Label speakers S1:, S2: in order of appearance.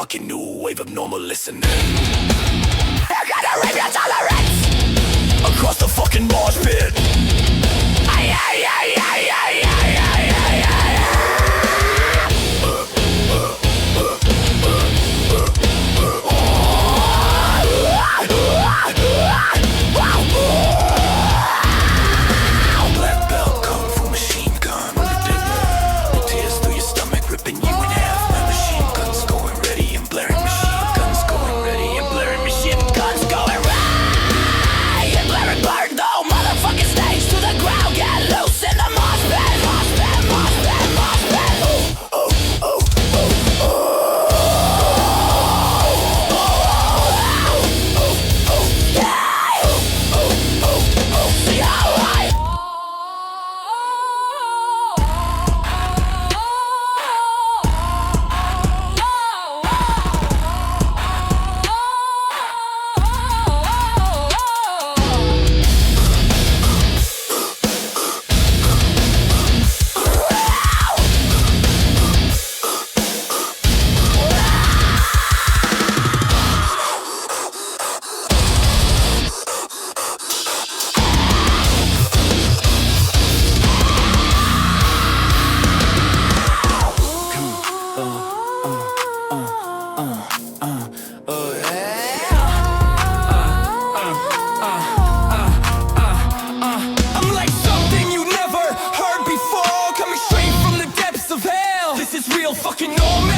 S1: fucking new wave of normal listening. I gotta raise your tolerance across the fucking mosh pit. Ay, ay, ay, ay, ay, ay, ay, ay, ay. Black belt, kung fu machine gun. Tears through your stomach, ripping you in half. My machine guns going ready and blaring. Machine guns going ready and blaring. Machine guns going ready and blaring. Burn the motherfucking stage to the ground. Get loose in the mosh pit. Mosh pit, mosh pit, mosh pit. Oh, oh, oh, oh, I'm like something you never heard before, coming straight from the depths of hell. This is real fucking normal.